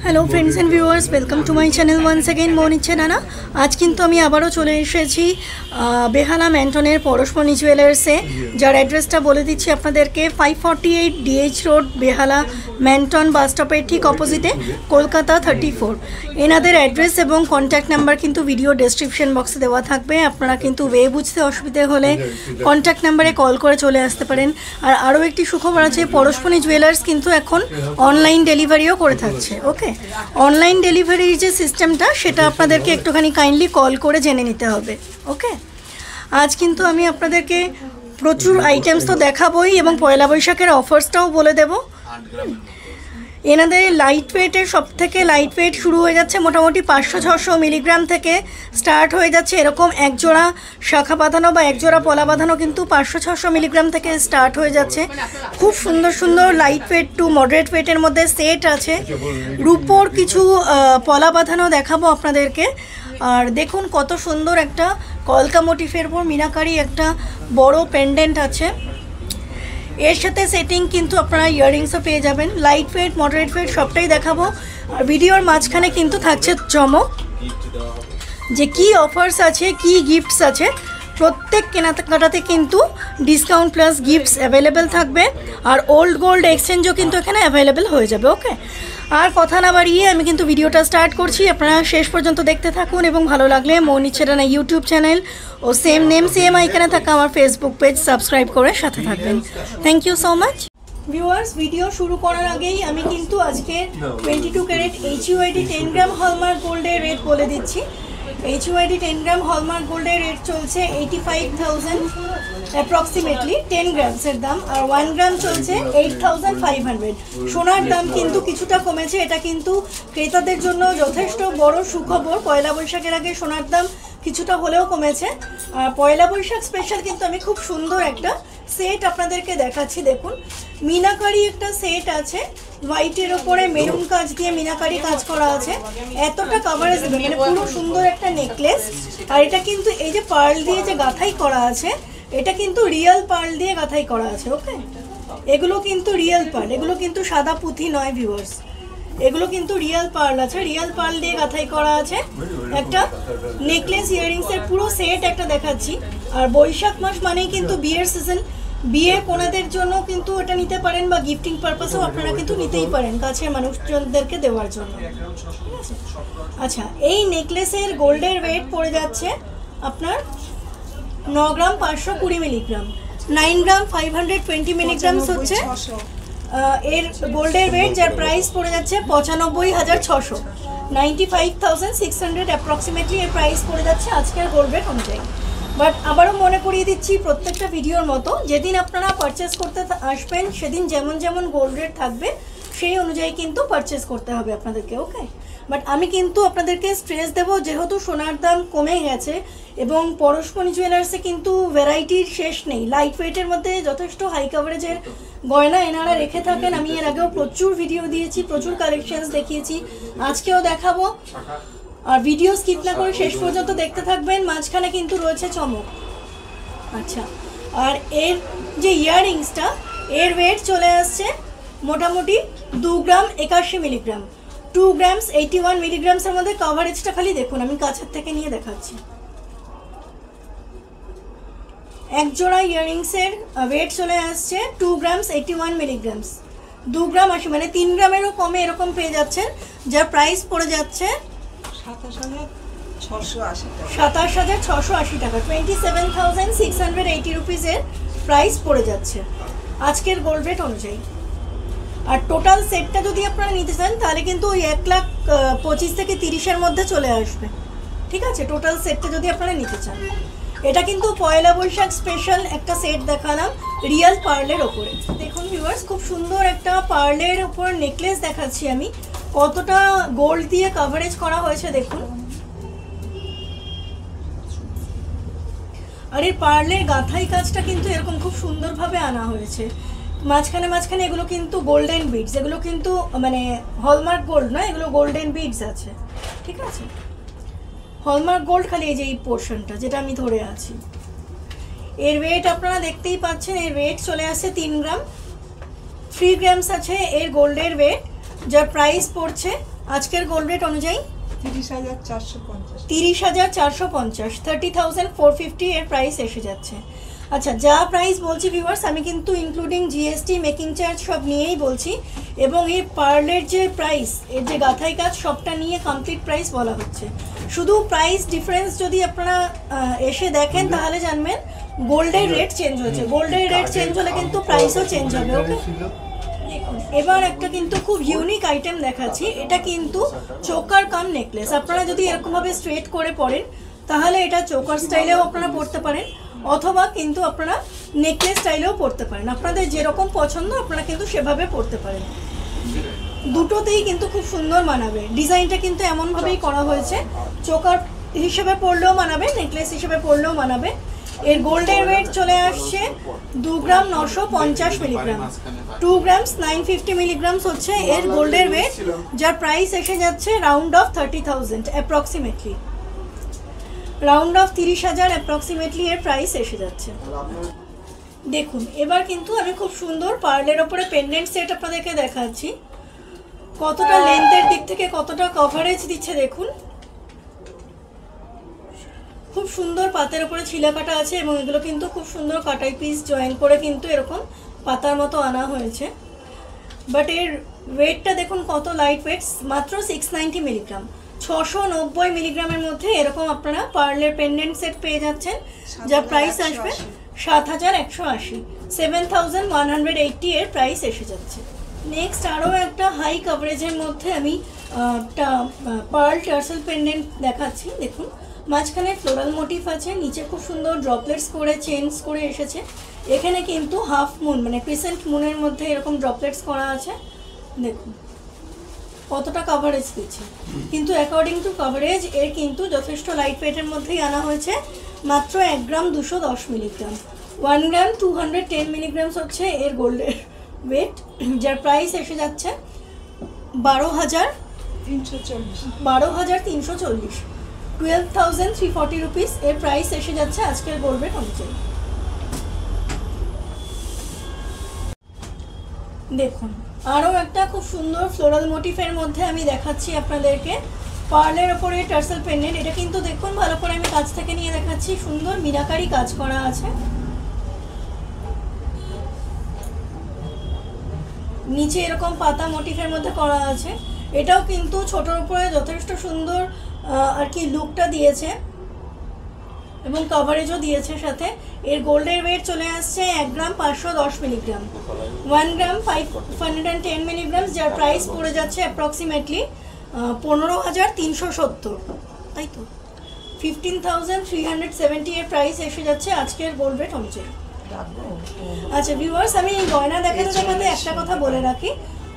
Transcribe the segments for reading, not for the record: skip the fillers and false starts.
Hello friends and viewers, welcome to my channel once again मोनिच्छे नाना। आज किन्तु आमी आबारो चले एसेछि बेहाला मैंटनेर परशमणि जुएलार्से, जार एड्रेसटा बोले दिচ্ছি आपनादेरके 548 DH रोड बेहाला मैंटन बास स्टपेर ठीक अपोजिटे कलकाता 34। एनादेर एड्रेस एबं कन्टैक्ट नम्बर किन्तु भिडियो डेसक्रिपशन बक्से देওয়া থাকবে। আপনারা কিন্তু ওয়ে বুঝতে অসুবিধা হলে কন্ট্যাক্ট নাম্বারে কল করে চলে আসতে পারেন। আর আরও একটি সুখবর আছে, পরশমণি জুয়েলার্স কিন্তু এখন অনলাইন ডেলিভারিও করে থাকছে। ওকে, অনলাইন ডেলিভারির যে সিস্টেমটা সেটা আপনাদেরকে একটুখানি কাইন্ডলি কল করে জেনে নিতে হবে। ওকে, আজ কিন্তু আমি আপনাদেরকে প্রচুর আইটেমস তো দেখাবোই এবং পয়লা বৈশাখের অফার্সটাও বলে দেব। এনাদের লাইট ওয়েটের সব থেকে লাইট ওয়েট শুরু হয়ে যাচ্ছে মোটামুটি 500-600 মিলিগ্রাম থেকে স্টার্ট হয়ে যাচ্ছে। এরকম এক জোড়া শাখা বাঁধানো বা এক জোড়া পলা বাঁধানো কিন্তু 500-600 মিলিগ্রাম থেকে স্টার্ট হয়ে যাচ্ছে। খুব সুন্দর সুন্দর লাইট ওয়েট টু মডারেট ওয়েটের মধ্যে সেট আছে। রূপোর কিছু পলা বাঁধানো দেখাবো আপনাদেরকে। আর দেখুন কত সুন্দর একটা কলকা মোটিফের উপর মিনাকারি একটা বড় পেন্ডেন্ট আছে। এর সাথে সেটিং কিন্তু আপনারা ইয়াররিংসও পেয়ে যাবেন। লাইট ওয়েট মডারেট ওয়েট সবটাই দেখাবো। আর ভিডিওর মাঝখানে কিন্তু থাকছে চমক, যে কি অফার্স আছে, কি গিফটস আছে। প্রত্যেক কেনাকাটাতে কিন্তু ডিসকাউন্ট প্লাস গিফটস অ্যাভেলেবেল থাকবে। আর ওল্ড গোল্ড এক্সচেঞ্জও কিন্তু এখানে অ্যাভেলেবেল হয়ে যাবে। ওকে, আর কথা না বাড়িয়ে আমি কিন্তু ভিডিওটা স্টার্ট করছি। আপনারা শেষ পর্যন্ত দেখতে থাকুন এবং ভালো লাগলে মোনিচ্ছে নানা ইউটিউব চ্যানেল ও সেম নেম সেম আইকনে থাকা আমার ফেসবুক পেজ সাবস্ক্রাইব করে সাথে থাকবেন। Thank you so much viewers. Video শুরু করার আগেই আমি কিন্তু আজকে 22 ক্যারেট HUID 10 গ্রাম হলমার্ক গোল্ডের রেট বলে দিচ্ছি। HUID 10 গ্রাম হলমার্ক গোল্ডের রেট চলছে 85,000 অ্যাপ্রক্সিমেটলি 10 গ্রামসের দাম। আর 1 গ্রাম চলছে 8,500। সোনার দাম কিন্তু কিছুটা কমেছে, এটা কিন্তু ক্রেতাদের জন্য যথেষ্ট বড় সুখবর। পয়লা বৈশাখের আগে সোনার দাম কিছুটা হলেও কমেছে। আর পয়লা বৈশাখ স্পেশাল কিন্তু আমি খুব সুন্দর একটা সেট আপনাদেরকে দেখাচ্ছি। দেখুন, মিনাকারি একটা সেট আছে, হোয়াইটের ওপরে মেরুন কাজ দিয়ে মিনাকারি কাজ করা আছে। এতটা কভারেজ দেবে, মানে পুরো সুন্দর একটা নেকলেস। আর এটা কিন্তু এই যে পার্ল দিয়ে যে গাঁথাই করা আছে, এটা কিন্তু রিয়েল পার্ল দিয়ে গাঁথাই করা আছে। ওকে, এগুলো কিন্তু রিয়েল পার্ল, এগুলো কিন্তু সাদা পুঁথি নয় ভিউয়ার্স, এগুলো কিন্তু রিয়েল পার্ল আছে, রিয়েল পার্ল দিয়ে গাঁথাই করা আছে। একটা নেকলেস ইয়াররিংসের পুরো সেট একটা দেখাচ্ছি। আর বৈশাখ মাস মানেই কিন্তু বিয়ের সিজন, বিয়ে কোনাদের জন্য কিন্তু এটা নিতে পারেন বা গিফটিং পারপাসেও আপনারা কিন্তু নিতেই পারেন কাছের মানুষজনদেরকে দেওয়ার জন্য। ঠিক আছে, আচ্ছা, এই নেকলেসের গোল্ডের ওয়েট পড়ে যাচ্ছে আপনার 9 গ্রাম 520 মিলিগ্রাম, 9 গ্রাম 520 মিলিগ্রাম হচ্ছে এর গোল্ডের ওয়েট, যার প্রাইস পড়ে যাচ্ছে 95,600, 95,600 অ্যাপ্রক্সিমেটলি এর প্রাইস পড়ে যাচ্ছে আজকের গোল্ড রেট অনুযায়ী। বাট আবারও মনে করিয়ে দিচ্ছি প্রত্যেকটা ভিডিওর মতো, যেদিন আপনারা পারচেস করতে আসবেন সেদিন যেমন যেমন গোল্ড রেট থাকবে সেই অনুযায়ী কিন্তু পারচেস করতে হবে আপনাদেরকে। ওকে, বাট আমি কিন্তু আপনাদেরকে স্ট্রেস দেবো, যেহেতু সোনার দাম কমে গেছে এবং পরশমণি জুয়েলার্সে কিন্তু ভ্যারাইটির শেষ নেই। লাইট ওয়েটের মধ্যে যথেষ্ট হাই কাভারেজের গয়না এনারা রেখে থাকেন। আমি এর আগেও প্রচুর ভিডিও দিয়েছি, প্রচুর কালেকশনস দেখিয়েছি, আজকেও দেখাবো। আর ভিডিও স্কিপ না করে শেষ পর্যন্ত দেখতে থাকবেন, মাঝখানে কিন্তু রয়েছে চমক। আচ্ছা, আর এর যে ইয়াররিংসটা, এর ওয়েট চলে আসছে মোটামুটি 2 গ্রাম 81 মিলিগ্রাম, 2 গ্রামস 81 মিলিগ্রামসের মধ্যে কভারেজটা খালি দেখুন, আমি কাছের থেকে নিয়ে দেখাচ্ছি। এক জোড়া ইয়াররিংসের ওয়েট চলে আসছে 2 গ্রামস 81 মিলিগ্রামস, 2 গ্রাম 80, মানে 3 গ্রামেরও কমে এরকম পেয়ে যাচ্ছেন, যার প্রাইস পড়ে যাচ্ছে 27,680 টাকা, 27,680 রুপিসের প্রাইস পড়ে যাচ্ছে আজকের গোল্ড রেট অনুযায়ী। আর টোটাল সেটটা যদি আপনারা নিতে চান তাহলে কিন্তু ওই 1,25,000 থেকে 30,000-এর মধ্যে চলে আসবে। ঠিক আছে, টোটাল সেটটা যদি আপনারা নিতে চান। এটা কিন্তু পয়লা বৈশাখ স্পেশাল একটা সেট দেখালাম রিয়েল পার্লের ওপরে। দেখুন ভিউয়ার্স, খুব সুন্দর একটা পার্লের ওপর নেকলেস দেখাচ্ছি আমি। কতটা গোল্ড দিয়ে কভারেজ করা হয়েছে দেখুন। আর এই পার্লের গাঁথাই কাজটা কিন্তু এরকম খুব সুন্দরভাবে আনা হয়েছে। মাঝখানে মাঝখানে এগুলো কিন্তু গোল্ডেন বিডস, এগুলো কিন্তু মানে হলমার্ক গোল্ড নয়, এগুলো গোল্ডেন বিডস আছে। ঠিক আছে, হলমার্ক গোল্ড খালি এই যে এই পোর্শনটা যেটা আমি ধরে আছি। এর ওয়েট আপনারা দেখতেই পাচ্ছেন, এর ওয়েট চলে আসছে 3 গ্রাম 3 গ্রামস আছে এর গোল্ডের ওয়েট, যার প্রাইস পড়ছে আজকের গোল্ড রেট অনুযায়ী 30,450 30,450 30,450 এর প্রাইস এসে যাচ্ছে। আচ্ছা, যা প্রাইস বলছি ভিউয়ার্স আমি কিন্তু ইনক্লুডিং জিএসটি মেকিং চার্জ সব নিয়েই বলছি, এবং এই পার্লের যে প্রাইস, এর যে গাঁথাই কাজ সবটা নিয়ে কমপ্লিট প্রাইস বলা হচ্ছে। শুধু প্রাইস ডিফারেন্স যদি আপনারা এসে দেখেন তাহলে জানবেন গোল্ডের রেট চেঞ্জ হচ্ছে। গোল্ডের রেট চেঞ্জ হলে কিন্তু প্রাইসও চেঞ্জ হবে। ওকে, এবার একটা কিন্তু খুব ইউনিক আইটেম দেখাচ্ছি। এটা কিন্তু চোকার কাম নেকলেস। আপনারা যদি এরকমভাবে স্ট্রেট করে পরেন তাহলে এটা চোকার স্টাইলেও আপনারা পরতে পারেন, অথবা কিন্তু আপনারা নেকলেস স্টাইলেও পরতে পারেন। আপনাদের যেরকম পছন্দ আপনারা কিন্তু সেভাবে পরতে পারেন। দুটোতেই কিন্তু খুব সুন্দর মানাবে। ডিজাইনটা কিন্তু এমনভাবেই করা হয়েছে, চোকার হিসেবে পরলেও মানাবে, নেকলেস হিসেবে পরলেও মানাবে। এর গোল্ডের ওয়েট চলে আসছে 2 গ্রাম 950 মিলিগ্রাম। 2 গ্রামস 950 মিলিগ্রামস হচ্ছে এর গোল্ডের ওয়েট, যার প্রাইস এসে যাচ্ছে round of 30,000 approximately. Round of 30,000 approximately এর প্রাইস এসে যাচ্ছে। দেখুন, এবার কিন্তু আমি খুব সুন্দর পার্লের ওপরে পেন্ডেন্ট সেট আপনাদেরকে দেখাচ্ছি। কতটা লেন্থের দিক থেকে কতটা কভারেজ দিচ্ছে দেখুন। খুব সুন্দর পাতের উপরে ছিলা কাটা আছে, এবং এগুলো কিন্তু খুব সুন্দর কাটাই পিস জয়েন করে কিন্তু এরকম পাতার মতো আনা হয়েছে। বাট এর ওয়েটটা দেখুন কত লাইট ওয়েট, মাত্র 690 মিলিগ্রাম। 690 মিলিগ্রামের মধ্যে এরকম আপনারা পার্লের পেন্ডেন্ট সেট পেয়ে যাচ্ছেন, যার প্রাইস আসবে 7,180, 7,180 এর প্রাইস এসে যাচ্ছে। নেক্সট আরও একটা হাই কভারেজের মধ্যে আমি পার্ল টার্সেল পেন্ডেন্ট দেখাচ্ছি। দেখুন, মাঝখানে ফ্লোরাল মোটিভ আছে, নিচে খুব সুন্দর ড্রপলেটস করে চেইনস করে এসেছে। এখানে কিন্তু হাফ মুন মানে ক্রিসেন্ট মুনের মধ্যে এরকম ড্রপলেটস করা আছে। দেখুন কতটা কভারেজ দিচ্ছে, কিন্তু অ্যাকর্ডিং টু কভারেজ এর কিন্তু যথেষ্ট লাইট ওয়েটের মধ্যেই আনা হয়েছে। মাত্র 1 গ্রাম 210 মিলিগ্রাম। 1 গ্রাম 210 মিলিগ্রামস হচ্ছে এর গোল্ডের ওয়েট, যার প্রাইস এসে যাচ্ছে 12,340, 12,340 রুপিস এর প্রাইস এসে যাচ্ছে আজকের গোল্ড রেট অনুযায়ী। দেখুন, আরও একটা খুব সুন্দর ফ্লোরাল মোটিফের মধ্যে আমি দেখাচ্ছি আপনাদেরকে পার্লের ওপরে টার্সেল পেন্ডেন্ট। এটা কিন্তু দেখুন ভালো করে আমি কাছ থেকে নিয়ে দেখাচ্ছি, সুন্দর মিনাকারি কাজ করা আছে। নিচে এরকম পাতা মোটিফের মধ্যে করা আছে। এটাও কিন্তু ছোটোর উপরে যথেষ্ট সুন্দর আর কি লুকটা দিয়েছে, এবং কভারেজও দিয়েছে সাথে। এর গোল্ডের ওয়েট চলে আসছে 1 গ্রাম 510 মিলিগ্রাম। 1 গ্রাম 510 মিলিগ্রাম, যার প্রাইস পড়ে যাচ্ছে অ্যাপ্রক্সিমেটলি 15,370, তাই তো 15,370 এর প্রাইস এসে যাচ্ছে আজকের গোল্ড রেট অনুযায়ী। আচ্ছা ভিউয়ার্স, আমি গয়না দেখাতে দেখাতে একটা কথা বলে রাখি।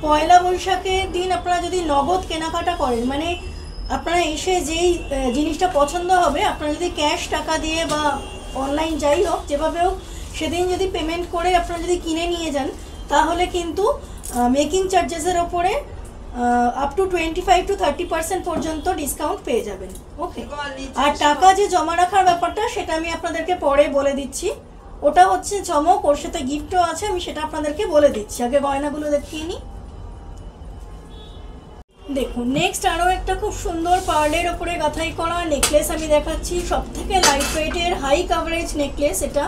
পয়লা বৈশাখের দিন আপনারা যদি নগদ কেনাকাটা করেন, মানে আপনারা এসে যেই জিনিসটা পছন্দ হবে আপনারা যদি ক্যাশ টাকা দিয়ে বা অনলাইন যাই হোক যেভাবে হোক সেদিন যদি পেমেন্ট করে আপনারা যদি কিনে নিয়ে যান, তাহলে কিন্তু মেকিং চার্জেসের ওপরে আপ টু 25 to 30% পর্যন্ত ডিসকাউন্ট পেয়ে যাবেন। ওকে, আর টাকা যে জমা রাখার ব্যাপারটা সেটা আমি আপনাদেরকে পরে বলে দিচ্ছি। ওটা হচ্ছে চমক, ওর সাথে গিফটও আছে, আমি সেটা আপনাদেরকে বলে দিচ্ছি। আগে গয়নাগুলো দেখিয়ে নিই। দেখুন, নেক্সট আরও একটা খুব সুন্দর পার্লের ওপরে গাঁথাই করা নেকলেস আমি দেখাচ্ছি। সব থেকে লাইট ওয়েটের হাই কাভারেজ নেকলেস এটা।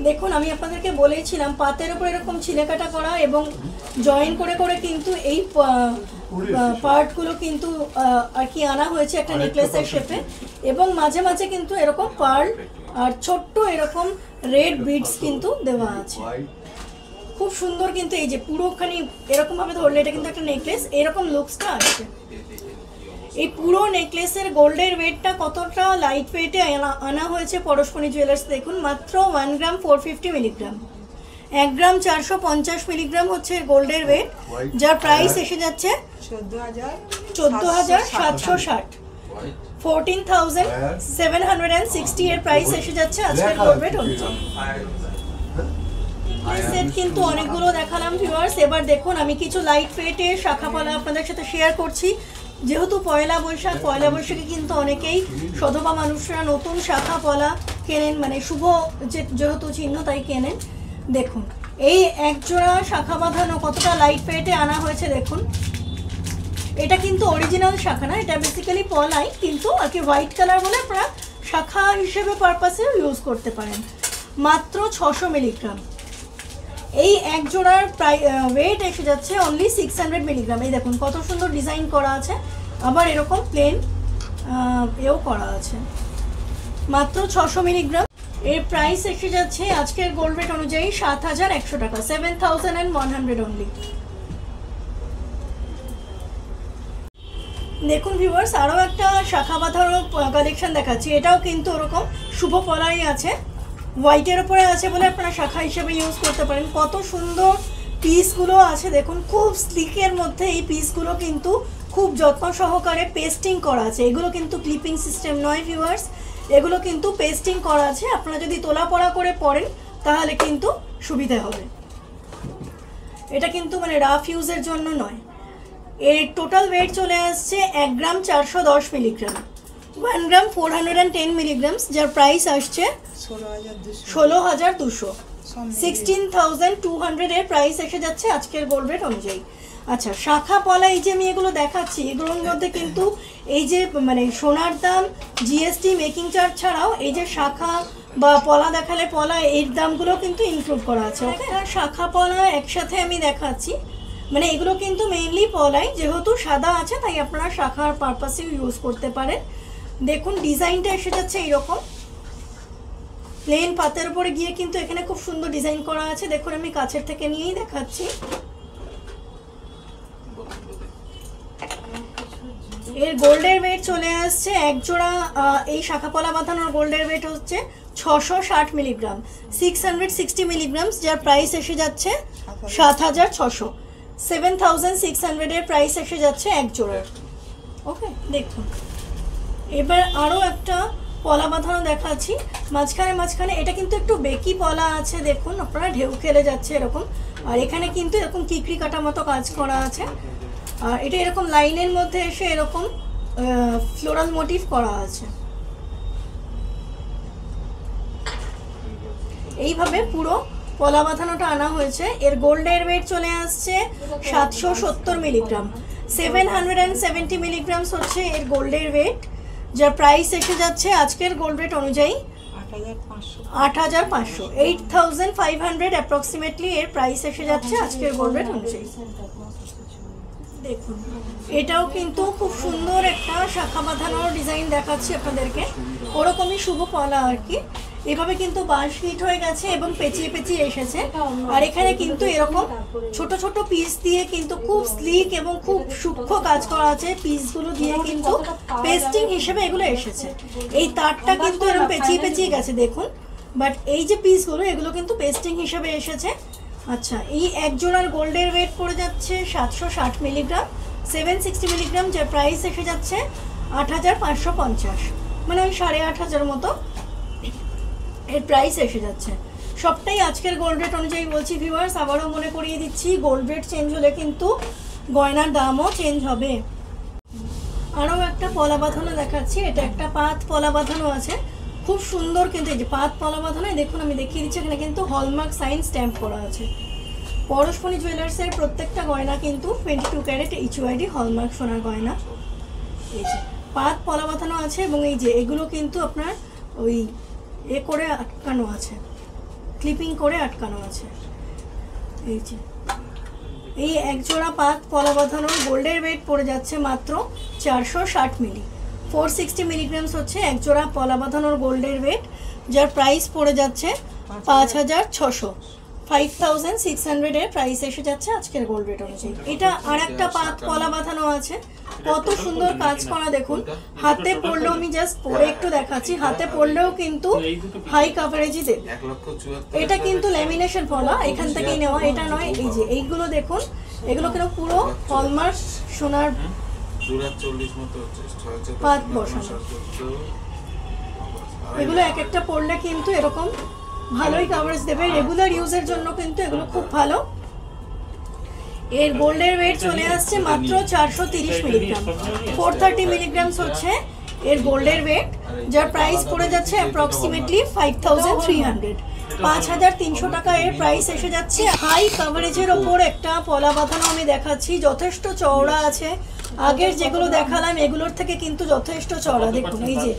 দেখুন, আমি আপনাদেরকে বলেছিলাম পাতের ওপরে এরকম ছিলেকাটা করা এবং জয়েন করে করে কিন্তু এই পার্টগুলো কিন্তু আর কি আনা হয়েছে একটা নেকলেসের শেপে, এবং মাঝে মাঝে কিন্তু এরকম পার্ল আর ছোট্ট এরকম রেড বিডস কিন্তু দেওয়া আছে। খুব সুন্দর, কিন্তু এই যে পুরোখানি এরকমভাবে ধরলে এটা কিন্তু একটা নেকলেস, এরকম লুকসটা আসছে। এই পুরো নেকলেসের গোল্ডের ওয়েটটা কতটা লাইট ওয়েটে আনা হয়েছে পরশমণি জুয়েলার্স। দেখুন, মাত্র 1 গ্রাম 450 মিলিগ্রাম। 1 গ্রাম 450 মিলিগ্রাম হচ্ছে গোল্ডের ওয়েট, যার প্রাইস এসে যাচ্ছে 14,760, 14,760 এর প্রাইস এসে যাচ্ছে আজকের গোল্ড রেট অনুযায়ী। সেট কিন্তু অনেকগুলো দেখালাম ভিউয়ার্স। এবার দেখুন, আমি কিছু লাইট ওয়েটের শাখাপলা আপনাদের সাথে শেয়ার করছি। যেহেতু পয়লা বৈশাখে কিন্তু অনেকেই সধবা মানুষরা নতুন শাখাপলা কেনেন, মানে শুভ যেহেতু চিহ্ন তাই কেনেন। দেখুন, এই একজোড়া শাখা বাঁধানো কতটা লাইট ওয়েটে আনা হয়েছে। দেখুন, এটা কিন্তু অরিজিনাল শাখা না, এটা বেসিক্যালি পলাই, কিন্তু আর কি হোয়াইট কালার বলে আপনারা শাখা হিসেবে পারপাসেও ইউজ করতে পারেন। মাত্র 600 মিলিগ্রাম। এই এক জোড়ার ওয়েট এসে যাচ্ছে অনলি 600 মিলিগ্রাম। এই দেখুন কত সুন্দর ডিজাইন করা আছে, আবার এরকম প্লেন এও করা আছে। মাত্র 600 মিলিগ্রাম। এর প্রাইস এসে যাচ্ছে আজকের গোল্ড রেট অনুযায়ী 7100 টাকা, 7100 অনলি। দেখুন ভিউয়ার্স, আরও একটা শাখা বাঁধানো কালেকশন দেখাচ্ছি। এটাও কিন্তু ওরকম শুভ পলাই আছে, হোয়াইটের ওপরে আছে বলে আপনারা শাখা হিসেবে ইউজ করতে পারেন। কত সুন্দর পিসগুলো আছে দেখুন, খুব স্লিকের মধ্যে এই পিসগুলো কিন্তু খুব যত্ন সহকারে পেস্টিং করা আছে। এগুলো কিন্তু ক্লিপিং সিস্টেম নয় ভিউয়ার্স, এগুলো কিন্তু পেস্টিং করা আছে। আপনারা যদি তোলা পড়া করে পরেন তাহলে কিন্তু সুবিধা হবে। এটা কিন্তু মানে রাফ ইউজের জন্য নয়। এর টোটাল ওয়েট চলে আসছে 1 গ্রাম 410 মিলিগ্রাম, 1 গ্রাম 410 মিলিগ্রামস, যার প্রাইস আসছে 16,200, 16,200 এর প্রাইস এসে যাচ্ছে আজকের গোল্ড রেট অনুযায়ী। আচ্ছা, শাখা পলা এই যে আমি এগুলো দেখাচ্ছি, এগুলোর মধ্যে কিন্তু এই যে মানে সোনার দাম, জিএসটি, মেকিং চার্জ ছাড়াও এই যে শাখা বা পলা দেখালে পলা, এর দামগুলো কিন্তু ইনক্লুড করা আছে। ওকে, শাখা পলা একসাথে আমি দেখাচ্ছি, মানে এগুলো কিন্তু মেইনলি পলাই, যেহেতু সাদা আছে তাই আপনারা শাখার পারপাসেও ইউজ করতে পারেন। দেখুন ডিজাইনটা এসে যাচ্ছে এইরকম প্লেন পাতের উপরে গিয়ে কিন্তু এখানে খুব সুন্দর ডিজাইন করা আছে। দেখুন আমি কাছের থেকে নিয়েই দেখাচ্ছি। এর গোল্ডের ওয়েট চলে আসছে এক জোড়া এই শাখা পলা বাঁধানোর গোল্ডের ওয়েট হচ্ছে 660 মিলিগ্রাম, 660 মিলিগ্রামস, যার প্রাইস এসে যাচ্ছে 7600, 7600 এর প্রাইস এসে যাচ্ছে এক জোড়ার। ওকে, দেখুন এবার আরও একটা পলা বাঁধানো দেখাচ্ছি। মাঝখানে এটা কিন্তু একটু বেকি পলা আছে, দেখুন আপনারা ঢেউ খেলে যাচ্ছে এরকম, আর এখানে কিন্তু এরকম কিকরি কাটা মতো কাজ করা আছে। আর এটা এরকম লাইনের মধ্যে এসে এরকম ফ্লোরাল মোটিভ করা আছে। এইভাবে পুরো পলা বাঁধানোটা আনা হয়েছে। এর গোল্ডের ওয়েট চলে আসছে 770 মিলিগ্রাম, 770 মিলিগ্রামস হচ্ছে এর গোল্ডের ওয়েট, যার প্রাইস এসে যাচ্ছে আজকের গোল্ড রেট অনুযায়ী 8,500, 8,500 অ্যাপ্রক্সিমেটলি এর প্রাইস এসে যাচ্ছে আজকের গোল্ড রেট অনুযায়ী। দেখুন এটাও কিন্তু খুব সুন্দর একটা শাখা বাঁধানোর ডিজাইন দেখাচ্ছি আপনাদেরকে, ওরকমই শুভ পলা আর কি। এভাবে কিন্তু বাঁশ হিট হয়ে গেছে এবং পেঁচিয়ে এসেছে, আর এখানে কিন্তু এরকম ছোট ছোট পিস দিয়ে কিন্তু খুব স্লিক এবং খুব সূক্ষ্ম কাজ করা আছে। পিসগুলো দিয়ে কিন্তু পেস্টিং হিসেবে এগুলো এসেছে। এই তারটা কিন্তু এরকম পেঁচিয়ে গেছে দেখুন, বাট এই যে পিসগুলো এগুলো কিন্তু পেস্টিং হিসেবে এসেছে। আচ্ছা, এই এক জোড়ার গোল্ডের ওয়েট পড়ে যাচ্ছে 760 মিলিগ্রাম, 760 মিলিগ্রাম, যার প্রাইস এসে যাচ্ছে 8,550, মানে ওই 8,500 মতো এর প্রাইস এসে যাচ্ছে। সবটাই আজকের গোল্ড রেট অনুযায়ী বলছি ভিউয়ার্স। আবারও মনে করিয়ে দিচ্ছি, গোল্ড রেট চেঞ্জ হলে কিন্তু গয়নার দামও চেঞ্জ হবে। আরও একটা পলা বাঁধানো দেখাচ্ছি। এটা একটা পাত পলা বাঁধানো আছে, খুব সুন্দর কিন্তু এই যে পাত পলা বাঁধানো। দেখুন আমি দেখিয়ে দিচ্ছি, এখানে কিন্তু হলমার্ক সাইন স্ট্যাম্প করা আছে। পরশমণি জুয়েলার্সের প্রত্যেকটা গয়না কিন্তু 22 ক্যারেট HUID হলমার্ক সোনার গয়না। এই যে পাত পলা বাঁধানো আছে, এবং এই যে এগুলো কিন্তু আপনার ওই করে আটকানো আছে, ক্লিপিং করে আটকানো আছে। এই যে এই এক জোড়া পাত পলা বাঁধানোর গোল্ডের ওয়েট পড়ে যাচ্ছে মাত্র 460 মিলি, 460 মিলিগ্রামস হচ্ছে এক জোড়া পলা বাঁধানোর গোল্ডের ওয়েট, যার প্রাইস পড়ে যাচ্ছে 5,600, 5,600 এর প্রাইস এসে যাচ্ছে আজকের গোল্ড রেট অনুযায়ী। এটা আর একটা পাত পলা বাঁধানো আছে, কত সুন্দর কাজ করা দেখুন। হাতে পড়লেও, আমি জাস্ট পরে একটু দেখাচ্ছি, হাতে পড়লেও কিন্তু হাই কাভারেজই দেবে। এটা কিন্তু ল্যামিনেশন পলা, এখান থেকেই নেওয়া, এটা নয়। এই যে এইগুলো দেখুন, এগুলো কিন্তু পুরো হলমার্ক সোনার পাত বসানো। এগুলো এক একটা পড়লে কিন্তু এরকম ভালোই কাভারেজ দেবে, রেগুলার ইউজের জন্য কিন্তু এগুলো খুব ভালো। এর গোল্ডের ওয়েট চলে আসছে মাত্র 430 মিলিগ্রাম, 430 মিলিগ্রামস হচ্ছে এর গোল্ডের ওয়েট, যার প্রাইস পড়ে যাচ্ছে অ্যাপ্রক্সিমেটলি 5,300, 5,300 টাকা এর প্রাইস এসে যাচ্ছে। হাই কাভারেজের ওপর একটা পলা বাঁধানো আমি দেখাচ্ছি, যথেষ্ট চওড়া আছে, আগের যেগুলো দেখালাম এগুলোর থেকে কিন্তু যথেষ্ট চওড়া। দেখুন এই যে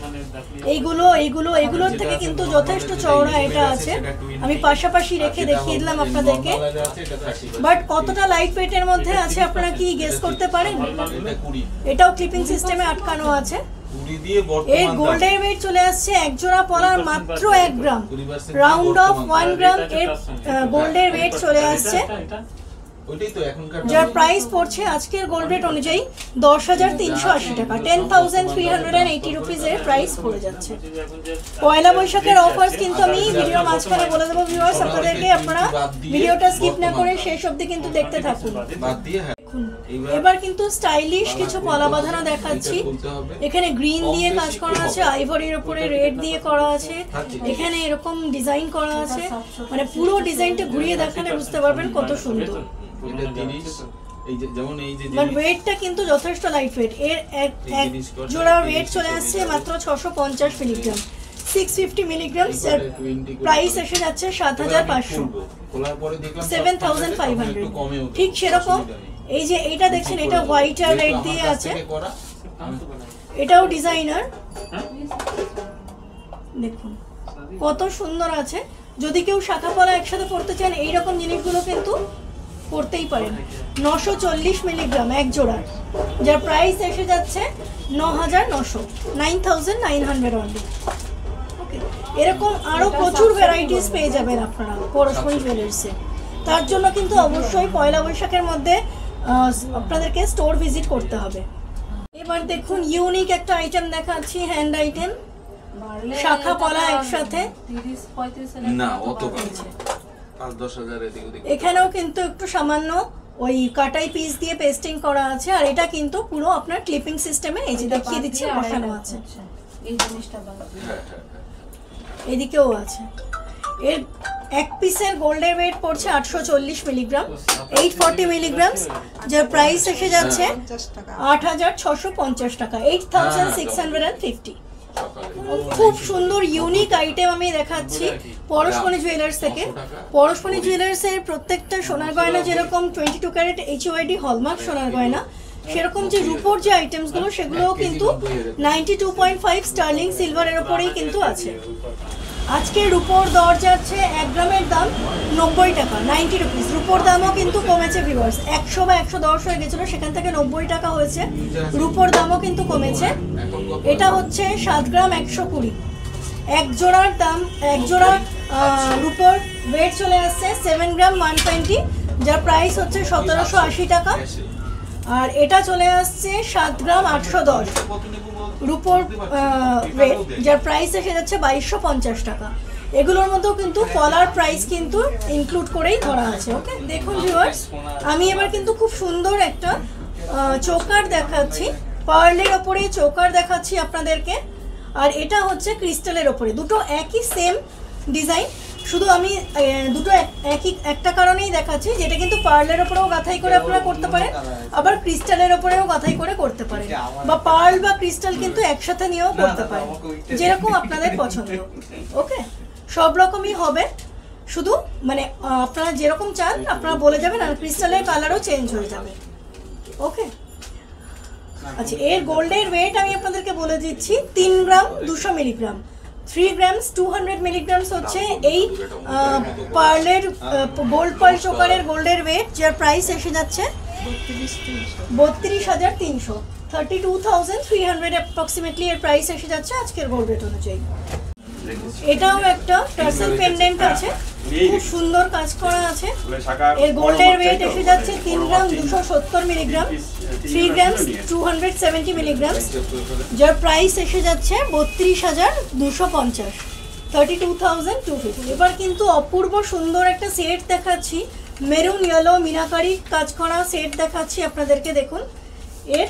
এইগুলোর থেকে কিন্তু যথেষ্ট চওড়া এটা আছে। আমি পাশাপাশি রেখে দেখিয়ে দিলাম আপনাদেরকে। বাট কতটা লাইট ওয়েটের মধ্যে আছে আপনারা কি গেস করতে পারেন? এটাও ক্লিপিং সিস্টেমে আটকানো আছে। এর গোল্ডের ওয়েট চলে আসছে এক জোড়া পলার মাত্র 1 গ্রাম, রাউন্ড অফ 1 গ্রাম এর গোল্ডের ওয়েট চলে আসছে, যার প্রাইস পড়ছে আজকের গোল্ড রেট অনুযায়ী 10,380 টাকা, 10,380 রুপিস এর প্রাইস পড়ে যাচ্ছে। পয়লা বৈশাখের অফার্স কিন্তু আমি ভিডিওর মাঝখানে বলে দেবো ভিউয়ার্স, আপনাদেরকে আপনারা ভিডিওটা স্কিপ না করে শেষ অবধি কিন্তু দেখতে থাকুন। এবার কিন্তু স্টাইলিশ কিছু পলা বাঁধানো দেখাচ্ছি। এখানে গ্রিন দিয়ে কাজ করা আছে, আইভরির উপরে রেড দিয়ে করা আছে, এখানে এরকম ডিজাইন করা আছে, মানে পুরো ডিজাইনটা ঘুরিয়ে দেখালে বুঝতে পারবেন কত সুন্দর। ওয়েটটা কিন্তু যথেষ্ট লাইট ওয়েট। এর এক জোড়া ওয়েট চলে আসছে মাত্র 650 মিলিগ্রাম, 650 মিলিগ্রাম। প্রাইস এসে যাচ্ছে 7,500, 7,500। ঠিক সেরকম এই যে এটা দেখছেন, এটা হোয়াইট আর রেড দিয়ে আছে, এটাও ডিজাইনার। দেখুন কত সুন্দর আছে। যদি কেউ শাখা পলা একসাথে পড়তে চান এইরকম জিনিসগুলো কিন্তু পড়তেই পারেন। 940 মিলিগ্রাম এক জোড়া, যার প্রাইস এসে যাচ্ছে 9,900, 9,900 অনলি। ওকে, এরকম আরো প্রচুর ভ্যারাইটিস পেয়ে যাবেন আপনারা পরশমণি জুয়েলার্সে। তার জন্য কিন্তু অবশ্যই পয়লা বৈশাখের মধ্যে আপনাদেরকে স্টোর ভিজিট করতে হবে। এবার দেখুন ইউনিক একটা আইটেম দেখাচ্ছি, হ্যান্ড আইটেম, শাখা পলা একসাথে। না অত পাচ্ছে 5-10,000 এদিক ওদিক। এখানেও কিন্তু একটু সামান্য ওই কাটাই পিস দিয়ে পেস্টিং করা আছে, আর এটা কিন্তু পুরো আপনার ক্লিপিং সিস্টেমে এই যে দেখিয়ে দিচ্ছি বসানো আছে। এই জিনিসটা এদিকেও আছে। এর এক পিসের গোল্ডের ওয়েট পড়ছে 840 মিলিগ্রাম, 840 মিলিগ্রাম, যার প্রাইস এসে যাচ্ছে 8,650 টাকা, 8,650। খুব সুন্দর ইউনিক আইটেম আমি দেখাচ্ছি পরশমণি জুয়েলার্স থেকে। পরশমণি জুয়েলার্সের প্রত্যেকটা সোনার গয়না যেরকম 22 ক্যারেট HYD হলমার্ক সোনার গয়না, সেরকম যে রূপোর যে আইটেমসগুলো সেগুলোও কিন্তু 92.5 স্টার্লিং সিলভারের ওপরেই কিন্তু আছে। আজকে রূপোর দর যাচ্ছে 1 গ্রামের দাম 90 টাকা, 90 রুপিস। রূপোর দামও কিন্তু কমেছে ভিউয়ার্স, 100 বা 110 হয়ে গেছিলো, সেখান থেকে 90 টাকা হয়েছে। রূপোর দামও কিন্তু কমেছে। এটা হচ্ছে 7 গ্রাম 120, এক জোড়ার দাম, এক জোড়া রূপোর ওয়েট চলে আসছে 7 গ্রাম 120, যার প্রাইস হচ্ছে 1,780 টাকা। আর এটা চলে আসছে 7 গ্রাম 810 রূপোর ওয়েট, যার প্রাইস এসে যাচ্ছে 2,250 টাকা। এগুলোর মধ্যেও কিন্তু পলার প্রাইস কিন্তু ইনক্লুড করেই ধরা আছে। ওকে, দেখুন ভিউয়ার্স, আমি এবার কিন্তু খুব সুন্দর একটা চোকার দেখাচ্ছি, পার্লের ওপরে চোকার দেখাচ্ছি আপনাদেরকে। আর এটা হচ্ছে ক্রিস্টালের ওপরে, দুটো একই সেম ডিজাইন, শুধু আমি দুটো একই একটা কারণেই দেখাচ্ছি, যেটা কিন্তু পার্লের ওপরেও গাঁথাই করে আপনারা করতে পারেন, আবার ক্রিস্টালের ওপরেও গাঁথাই করে করতে পারেন, বা পার্ল বা ক্রিস্টাল কিন্তু একসাথে নিয়েও করতে পারেন, যেরকম আপনাদের পছন্দ। ওকে, সব রকমই হবে, শুধু মানে আপনারা যেরকম চান আপনারা বলে যাবেন, আর ক্রিস্টালের কালারও চেঞ্জ হয়ে যাবে। ওকে, আচ্ছা, এর গোল্ডের ওয়েট আমি আপনাদেরকে বলে দিচ্ছি 3 গ্রাম 200 মিলিগ্রাম, 3 গ্রামস 200 মিলিগ্রামস হচ্ছে এই পার্লের গোল্ড পার্ল চোকারের গোল্ডের ওয়েট, যার প্রাইস এসে যাচ্ছে 32,300, 32,300 অ্যাপ্রক্সিমেটলি এর প্রাইস এসে যাচ্ছে আজকের গোল্ড রেট অনুযায়ী। এটাও একটা টার্সেল পেন্ডেন্ট আছে, খুব সুন্দর কাজ করা আছে। এর গোল্ডের ওয়েট এসে যাচ্ছে 3 গ্রাম 270 মিলিগ্রাম, 3 গ্রামস 270 মিলিগ্রাম, যার প্রাইস এসে যাচ্ছে 32,250, 32,250। এবার কিন্তু অপূর্ব সুন্দর একটা সেট দেখাচ্ছি, মেরুন ইয়েলো মিনাকারি কাজ করা সেট দেখাচ্ছি আপনাদেরকে। দেখুন এর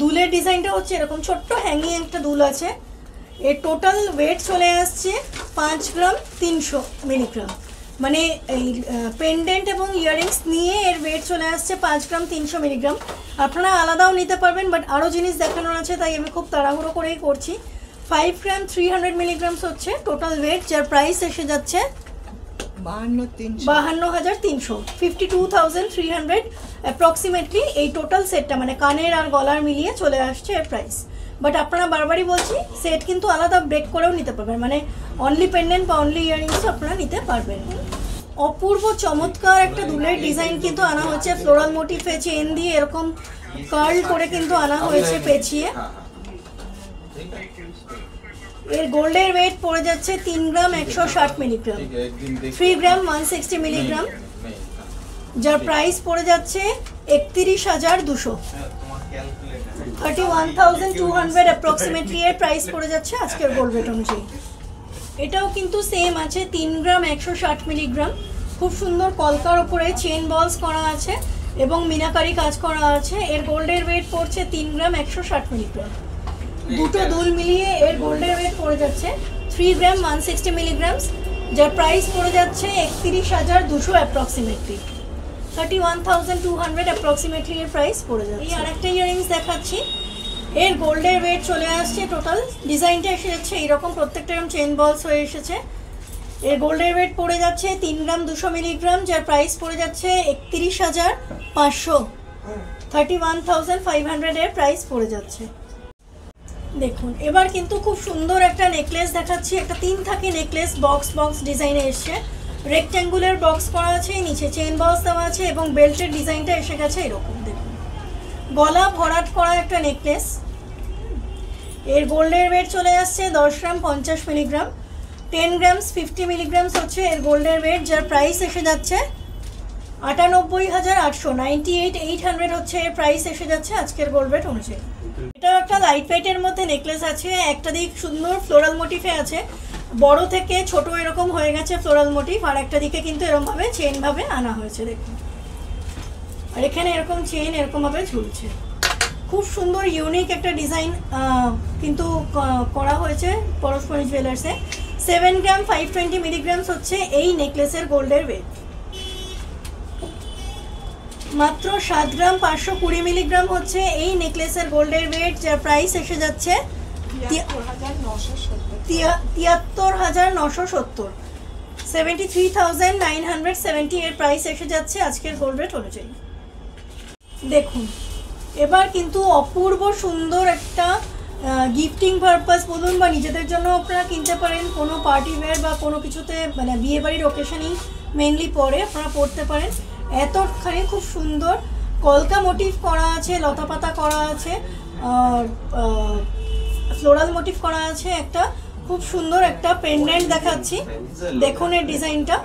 দুলের ডিজাইনটা হচ্ছে এরকম, ছোট্ট হ্যাঙ্গিং একটা দুল আছে। এর টোটাল ওয়েট চলে আসছে 5 গ্রাম 300 মিলিগ্রাম, মানে এই পেন্ডেন্ট এবং ইয়াররিংস নিয়ে এর ওয়েট চলে আসছে 5 গ্রাম 300 মিলিগ্রাম। আপনারা আলাদাও নিতে পারবেন, বাট আরও জিনিস দেখানোর আছে তাই আমি খুব তাড়াহুড়ো করেই করছি। 5 গ্রাম 300 মিলিগ্রামস হচ্ছে টোটাল ওয়েট, যার প্রাইস এসে যাচ্ছে 52,300, 52,300 অ্যাপ্রক্সিমেটলি এই টোটাল সেটটা, মানে কানের আর গলার মিলিয়ে চলে আসছে এর প্রাইস। বাট আপনারা বারবারই বলছি, সেট কিন্তু আলাদা ব্রেক করেও নিতে পারবেন, মানে অনলি পেন্ডেন্ট বা অনলি ইয়ারিংস আপনারা নিতে পারবেন। অপূর্ব চমৎকার একটা দুলের ডিজাইন কিন্তু আনা হয়েছে, ফ্লোরাল মোটিফে চেন দিয়ে এরকম কার্ল করে কিন্তু আনা হয়েছে পেঁচিয়ে। এর গোল্ডের ওয়েট পড়ে যাচ্ছে 3 গ্রাম 160 মিলিগ্রাম, 3 গ্রাম 160 মিলিগ্রাম, যার প্রাইস পড়ে যাচ্ছে 31,200, 31,200 অ্যাপ্রক্সিমেটলি এর প্রাইস পড়ে যাচ্ছে আজকের গোল্ড রেট অনুযায়ী। এটাও কিন্তু সেম আছে, 3 গ্রাম 160 মিলিগ্রাম, খুব সুন্দর কলকার ওপরে চেন বলস করা আছে এবং মিনাকারি কাজ করা আছে। এর গোল্ডের ওয়েট পড়ছে 3 গ্রাম 160 মিলিগ্রাম, দুটো দুল মিলিয়ে এর গোল্ডের ওয়েট পড়ে যাচ্ছে 3 গ্রাম 160 মিলিগ্রামস, যার প্রাইস পড়ে যাচ্ছে 31,200 অ্যাপ্রক্সিমেটলি, 31,200 অ্যাপ্রক্সিমেটলি এর প্রাইস পড়ে যাচ্ছে। এই আরেকটা ইয়ারিংস দেখাচ্ছি, এর গোল্ডের ওয়েট চলে আসছে, টোটাল ডিজাইনটা এসে যাচ্ছে এইরকম, প্রত্যেকটা এরকম চেন বলস হয়ে এসেছে। এর গোল্ডের ওয়েট পড়ে যাচ্ছে 3 গ্রাম 200 মিলিগ্রাম, যার প্রাইস পড়ে যাচ্ছে 31,500, 31,500 এর প্রাইস পড়ে যাচ্ছে। দেখুন এবার কিন্তু খুব সুন্দর একটা নেকলেস দেখাচ্ছি, একটা 3 থাকি নেকলেস, বক্স বক্স ডিজাইনে এসছে, রেক্ট্যাঙ্গুলার বক্স করা আছে, নিচে চেন বক্স দেওয়া আছে এবং বেল্টের ডিজাইনটা এসে গেছে এরকম। দেখুন গলা ভরাট করা একটা নেকলেস, এর গোল্ডের ওয়েট চলে আসছে 10 গ্রাম 50 মিলিগ্রাম, 10 গ্রামস 50 মিলিগ্রামস হচ্ছে এর গোল্ডের ওয়েট, যার প্রাইস এসে যাচ্ছে 98,800, 98,800 হচ্ছে এর প্রাইস এসে যাচ্ছে আজকের গোল্ড রেট অনুযায়ী। এটা একটা লাইট ওয়েটের মধ্যে নেকলেস আছে, একটা দিক সুন্দর ফ্লোরাল মোটিফে আছে, বড় থেকে ছোট এরকম হয়ে গেছে ফ্লোরাল মোটিফ, আর একটা দিকে কিন্তু এরকমভাবে চেন ভাবে আনা হয়েছে দেখুন, আর এখানে এরকম চেন এরকমভাবে ঝুলছে। খুব সুন্দর ইউনিক একটা ডিজাইন কিন্তু করা হয়েছে পরশমণি জুয়েলার্সে। 7 গ্রাম 520 মিলিগ্রামস হচ্ছে এই নেকলেসের গোল্ডের ওয়েট, মাত্র 7 গ্রাম 520 মিলিগ্রাম হচ্ছে এই নেকলেসের গোল্ডের ওয়েট, যার প্রাইস এসে যাচ্ছে 73,970, 73,970 এর প্রাইস এসে যাচ্ছে আজকের গোল্ড রেট অনুযায়ী। দেখুন এবার কিন্তু অপূর্ব সুন্দর একটা গিফটিং পারপাস বলুন বা নিজেদের জন্য আপনারা কিনতে পারেন, কোনো পার্টি ওয়্যার বা কোনো কিছুতে, মানে বিয়েবাড়ির ওকেশনেই মেনলি পরে আপনারা পরতে পারেন। এতখানি খুব সুন্দর কলকা মোটিভ করা আছে, লতা পাতা করা আছে, আর ফ্লোরাল মোটিভ করা আছে, একটা খুব সুন্দর একটা পেন্ডেন্ট দেখাচ্ছি, দেখুন এর ডিজাইনটা।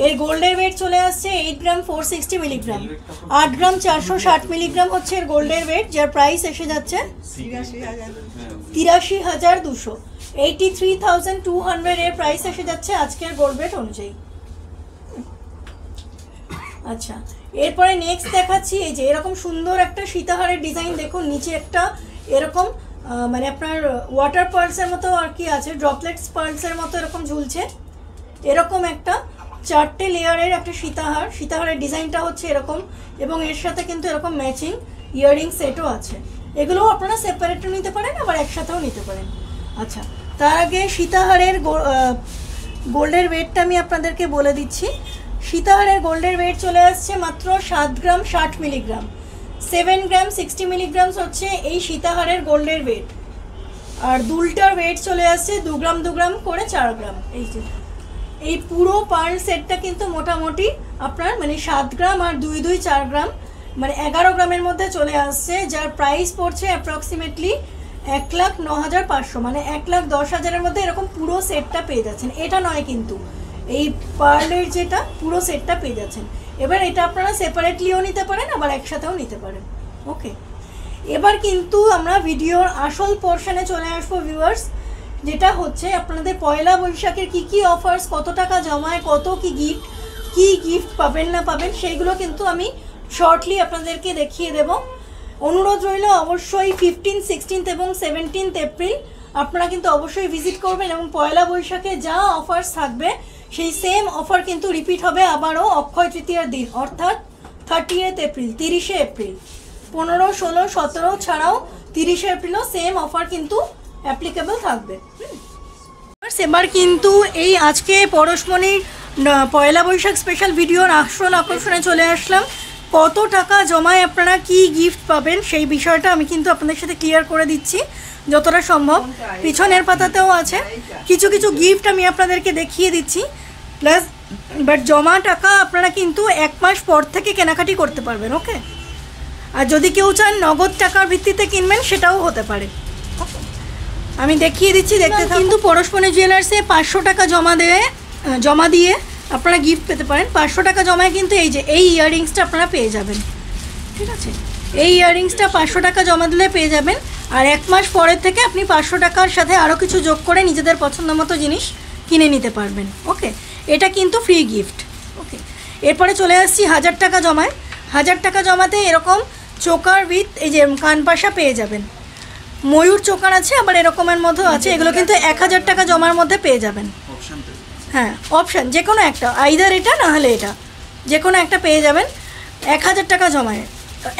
এর গোল্ডের ওয়েট চলে আসছে 8 গ্রাম 460 মিলিগ্রাম, 8 গ্রাম 460 মিলিগ্রাম হচ্ছে এর গোল্ডের ওয়েট, যার প্রাইস এসে যাচ্ছে 83,200, 83,200 এর প্রাইস এসে যাচ্ছে আজকের গোল্ড রেট অনুযায়ী। আচ্ছা এরপরে নেক্সট দেখাচ্ছি, এই যে এরকম সুন্দর একটা সীতাহারের ডিজাইন, দেখুন নিচে একটা এরকম মানে আপনার ওয়াটার পার্লসের মতো আর কি আছে, ড্রপলেটস পার্লসের মতো এরকম ঝুলছে, এরকম একটা 4টে লেয়ারের একটা সীতাহার, সীতাহারের ডিজাইনটা হচ্ছে এরকম, এবং এর সাথে কিন্তু এরকম ম্যাচিং ইয়াররিং সেটও আছে। এগুলোও আপনারা সেপারেটও নিতে পারেন, আবার একসাথেও নিতে পারেন। আচ্ছা তার আগে সীতাহারের গোল্ডের ওয়েটটা আমি আপনাদেরকে বলে দিচ্ছি। সীতাহারের গোল্ডের ওয়েট চলে আসছে মাত্র 7 গ্রাম 60 মিলিগ্রাম, 7 গ্রাম 60 মিলিগ্রামস হচ্ছে এই সীতাহারের গোল্ডের ওয়েট, আর দুলটার ওয়েট চলে আসছে 2 গ্রাম 2 গ্রাম করে 4 গ্রাম। এই যে এই পুরো পার্ল সেটটা কিন্তু মোটামুটি আপনার মানে 7 গ্রাম আর 2 2 4 গ্রাম, মানে 11 গ্রামের মধ্যে চলে আসছে, যার প্রাইস পড়ছে অ্যাপ্রক্সিমেটলি 1,09,500, মানে 1,10,000-এর মধ্যে এরকম পুরো সেটটা পেয়ে যাচ্ছেন। এটা নয় কিন্তু, এই পার্লের যেটা পুরো সেটটা পেয়ে যাচ্ছেন। এবার এটা আপনারা সেপারেটলিও নিতে পারেন, আবার একসাথেও নিতে পারেন। ওকে এবার কিন্তু আমরা ভিডিওর আসল পোর্শনে চলে আসবো ভিউয়ার্স, যেটা হচ্ছে আপনাদের পয়লা বৈশাখের কি কি অফার্স, কত টাকা জমায়, কত কি গিফট পাবেন না পাবেন, সেইগুলো কিন্তু আমি শর্টলি আপনাদেরকে দেখিয়ে দেব। অনুরোধ রইল অবশ্যই 15, 16 এবং 17 এপ্রিল আপনারা কিন্তু অবশ্যই ভিজিট করবেন, এবং পয়লা বৈশাখে যা অফার্স থাকবে সেই সেম অফার কিন্তু রিপিট হবে আবারও অক্ষয় তৃতীয়ার দিন, অর্থাৎ 30 এপ্রিল, 30 এপ্রিল, 15, 16, 17 ছাড়াও 30 এপ্রিলও সেম অফার কিন্তু অ্যাপ্লিকেবল থাকবে। এবার কিন্তু এই আজকে পরশমণির পয়লা বৈশাখ স্পেশাল ভিডিওর আসল আকর্ষণে চলে আসলাম। কত টাকা জমায় আপনারা কি গিফট পাবেন সেই বিষয়টা আমি কিন্তু আপনাদের সাথে ক্লিয়ার করে দিচ্ছি যতটা সম্ভব। পিছনের পাতাতেও আছে কিছু কিছু গিফট আমি আপনাদেরকে দেখিয়ে দিচ্ছি। প্লাস বাট জমা টাকা আপনারা কিন্তু 1 মাস পর থেকে কেনাকাটি করতে পারবেন, ওকে। আর যদি কেউ চান নগদ টাকার ভিত্তিতে কিনবেন সেটাও হতে পারে। আমি দেখিয়ে দিচ্ছি, দেখতে থাকুন। কিন্তু পরশমণি জুয়েলার্সে 500 টাকা জমা দিয়ে আপনারা গিফট পেতে পারেন। 500 টাকা জমায় কিন্তু এই যে এই ইয়াররিংসটা আপনারা পেয়ে যাবেন, ঠিক আছে। এই ইয়াররিংসটা 500 টাকা জমা দিলে পেয়ে যাবেন। আর 1 মাস পরের থেকে আপনি 500 টাকার সাথে আরও কিছু যোগ করে নিজেদের পছন্দ মতো জিনিস কিনে নিতে পারবেন, ওকে। এটা কিন্তু ফ্রি গিফট, ওকে। এরপরে চলে আসছি 1000 টাকা জমায়। 1000 টাকা জমাতে এরকম চোকার উইথ এই যে কানপাশা পেয়ে যাবেন। ময়ূর চোকার আছে, আবার এরকমের মধ্যেও আছে। এগুলো কিন্তু 1000 টাকা জমার মধ্যে পেয়ে যাবেন। হ্যাঁ, অপশান যে কোনো একটা, আইদার এটা না হলে এটা, যে কোনো একটা পেয়ে যাবেন 1000 টাকা জমায়।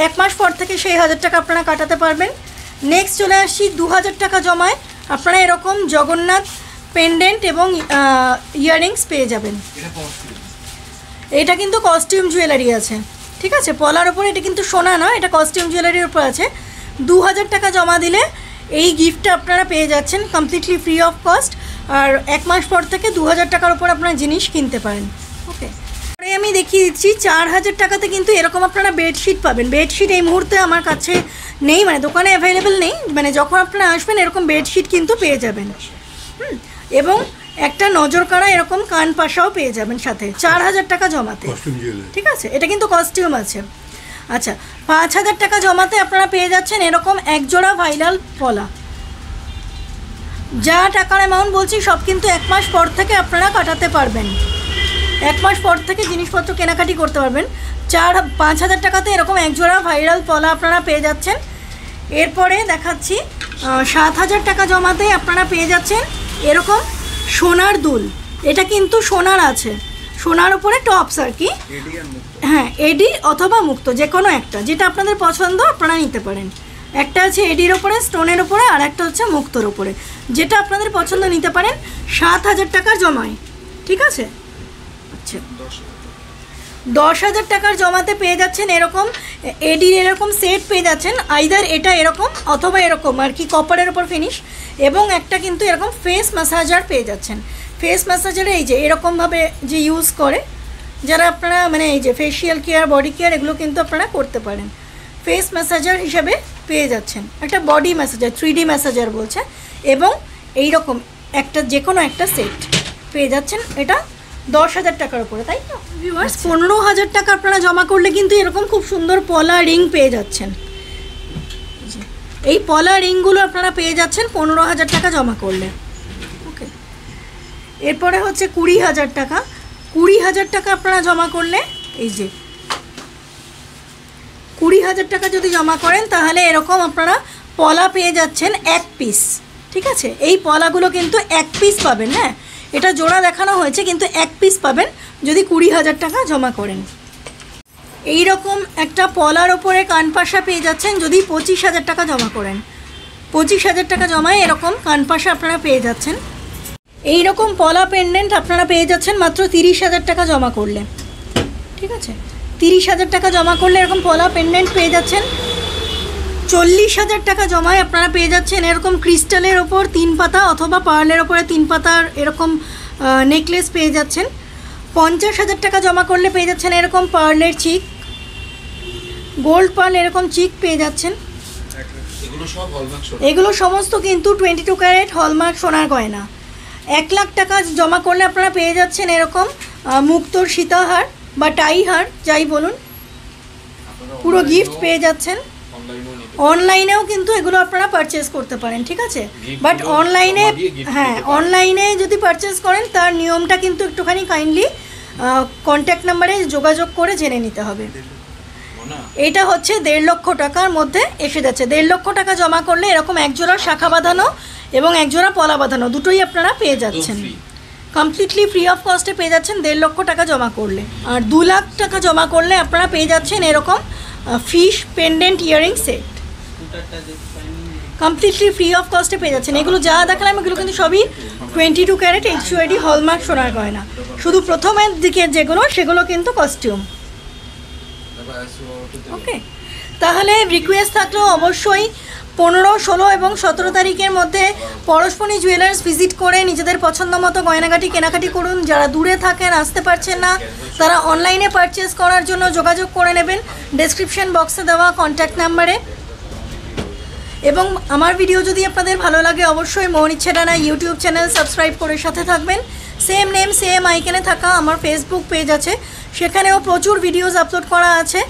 1 মাস পর থেকে সেই 1000 টাকা আপনারা কাটাতে পারবেন। নেক্সট চলে আসছি 2000 টাকা জমায় আপনারা এরকম জগন্নাথ পেন্ডেন্ট এবং ইয়াররিংস পেয়ে যাবেন। এটা কিন্তু কস্টিউম জুয়েলারি আছে, ঠিক আছে। পলার ওপরে এটা কিন্তু সোনা নয়, এটা কস্টিউম জুয়েলারির উপর আছে। 2000 টাকা জমা দিলে এই গিফটটা আপনারা পেয়ে যাচ্ছেন কমপ্লিটলি ফ্রি অফ কস্ট। আর 1 মাস পর থেকে 2000 টাকার উপর আপনারা জিনিস কিনতে পারেন, ওকে। পরে আমি দেখিয়ে দিচ্ছি 4000 টাকাতে কিন্তু এরকম আপনারা বেডশিট পাবেন। বেডশিট এই মুহূর্তে আমার কাছে নেই, মানে দোকানে অ্যাভেলেবেল নেই, মানে যখন আপনারা আসবেন এরকম বেডশিট কিন্তু পেয়ে যাবেন। এবং একটা নজর কাড়া এরকম কান পাশাও পেয়ে যাবেন সাথে 4000 টাকা জমাতে, ঠিক আছে। এটা কিন্তু কস্টিউম আছে। আচ্ছা, 5000 টাকা জমাতে আপনারা পেয়ে যাচ্ছেন এরকম একজোড়া ভাইরাল পলা। যা টাকার অ্যামাউন্ট বলছি সব কিন্তু 1 মাস পর থেকে আপনারা কাটাতে পারবেন। 1 মাস পর থেকে জিনিসপত্র কেনাকাটি করতে পারবেন। 5000 টাকাতে এরকম একজোড়া ভাইরাল পলা আপনারা পেয়ে যাচ্ছেন। এরপরে দেখাচ্ছি 7000 টাকা জমাতে আপনারা পেয়ে যাচ্ছেন এরকম সোনার দুল। এটা কিন্তু সোনার আছে, সোনার উপরে টপস আর কি। হ্যাঁ, এডি অথবা মুক্ত, যে কোনো একটা, যেটা আপনাদের পছন্দ আপনারা নিতে পারেন। একটা আছে এডির ওপরে স্টোনের ওপরে, আর একটা হচ্ছে মুক্তর ওপরে, যেটা আপনাদের পছন্দ নিতে পারেন 7000 টাকার জমায়, ঠিক আছে। আচ্ছা, 10,000 টাকার জমাতে পেয়ে যাচ্ছেন এরকম এডির এরকম সেট পেয়ে যাচ্ছেন। আইদার এটা এরকম অথবা এরকম আর কি কপারের ওপর ফিনিশ, এবং একটা কিন্তু এরকম ফেস ম্যাসাজার পেয়ে যাচ্ছেন। ফেস ম্যাসাজারে এই যে এরকমভাবে যে ইউজ করে যারা আপনারা, মানে এই যে ফেসিয়াল কেয়ার, বডি কেয়ার, এগুলো কিন্তু আপনারা করতে পারেন। ফেস ম্যাসাজার হিসাবে পেয়ে যাচ্ছেন একটা বডি ম্যাসাজার, 3D ম্যাসাজার বলছে, এবং এই রকম একটা যে কোনো একটা সেট পেয়ে যাচ্ছেন। এটা 10,000 টাকার উপরে, তাই তো ভিউয়ার্স। 15,000 টাকা আপনারা জমা করলে কিন্তু এরকম খুব সুন্দর পলা রিং পেয়ে যাচ্ছেন। এই পলা রিংগুলো আপনারা পেয়ে যাচ্ছেন 15,000 টাকা জমা করলে, ওকে। এরপরে হচ্ছে 20,000 টাকা। 20,000 টাকা আপনারা জমা করলে এই যে 20,000 টাকা যদি জমা করেন তাহলে এরকম আপনারা পলা পেয়ে যাচ্ছেন 1 পিস, ঠিক আছে। এই পলাগুলো কিন্তু 1 পিস পাবেন, হ্যাঁ, এটা জোড়া দেখানো হয়েছে, কিন্তু 1 পিস পাবেন যদি 20,000 টাকা জমা করেন। এই রকম একটা পলার ওপরে কানপাশা পেয়ে যাচ্ছেন যদি 25,000 টাকা জমা করেন। 25,000 টাকা জমায় এরকম কানপাশা আপনারা পেয়ে যাচ্ছেন। এই রকম পলা পেন্ডেন্ট আপনারা পেয়ে যাচ্ছেন মাত্র 30,000 টাকা জমা করলে, ঠিক আছে। 30,000 টাকা জমা করলে এরকম পলা পেন্ডেন্ট পেয়ে যাচ্ছেন। 40,000 টাকা জমায় আপনারা পেয়ে যাচ্ছেন এরকম ক্রিস্টালের ওপর 3 পাতা অথবা পার্লের ওপরে 3 পাতার এরকম নেকলেস পেয়ে যাচ্ছেন। 50,000 টাকা জমা করলে পেয়ে যাচ্ছেন এরকম পার্লের চিক, গোল্ড পার্ল এরকম চিক পেয়ে যাচ্ছেন। এগুলো সমস্ত কিন্তু 22 ক্যারেট হলমার্ক সোনার গয়না। 1 লাখ টাকা জমা করলে আপনারা পেয়ে যাচ্ছেন এরকম মুক্তোর সীতাহার বা টাইহার, যাই বলুন, পুরো গিফট পেয়ে যাচ্ছেন। অনলাইনেও কিন্তু এগুলো আপনারা পারচেস করতে পারেন, ঠিক আছে। বাট অনলাইনে, হ্যাঁ, অনলাইনে যদি পারচেস করেন তার নিয়মটা কিন্তু একটুখানি কাইন্ডলি কন্ট্যাক্ট নাম্বারে যোগাযোগ করে জেনে নিতে হবে। এটা হচ্ছে 1.5 লক্ষ টাকার মধ্যে এসে যাচ্ছে। 1.5 লক্ষ টাকা জমা করলে এরকম একজোড়া শাখা বাঁধানো এবং একজোড়া পলা বাঁধানো দুটোই আপনারা পেয়ে যাচ্ছেন কমপ্লিটলি ফ্রি অফ কস্টে পেয়ে যাচ্ছেন 1.5 লক্ষ টাকা জমা করলে। আর 2 লাখ টাকা জমা করলে আপনারা পেয়ে যাচ্ছেন এরকম fish pendant earring set completely free of কস্টে পেয়ে যাচ্ছেন। এগুলো যা দেখালাম এগুলো কিন্তু সবই 22 ক্যারেট HUID হলমার্ক সোনার গয়না। শুধু প্রথমের দিকে যেগুলো সেগুলো কিন্তু কস্টিউম। ওকে, তাহলে রিকোয়েস্ট থাকলো অবশ্যই 15, 16 এবং 17 তারিখের মধ্যে পরশমণি জুয়েলার্স ভিজিট করে নিজেদের পছন্দ মতো গয়নাগাটি কেনাকাটি করুন। যারা দূরে থাকেন, আসতে পারছেন না, তারা অনলাইনে পারচেস করার জন্য যোগাযোগ করে নেবেন ডেসক্রিপশন বক্সে দেওয়া কন্ট্যাক্ট নাম্বারে। এবং আমার ভিডিও যদি আপনাদের ভালো লাগে অবশ্যই মোহন ইচ্ছে ডানা ইউটিউব চ্যানেল সাবস্ক্রাইব করে সাথে থাকবেন। সেম নেম সেম আইকনে থাকা আমার ফেসবুক পেজ আছে, সেখানেও প্রচুর ভিডিওস আপলোড করা আছে।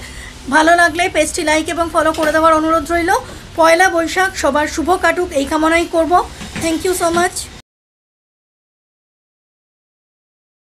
ভালো লাগলে পেজটি লাইক এবং ফলো করে দেওয়ার অনুরোধ রইল। পয়লা বৈশাখ সবার শুভ কাটুক এই কামনাই করব। Thank you so much.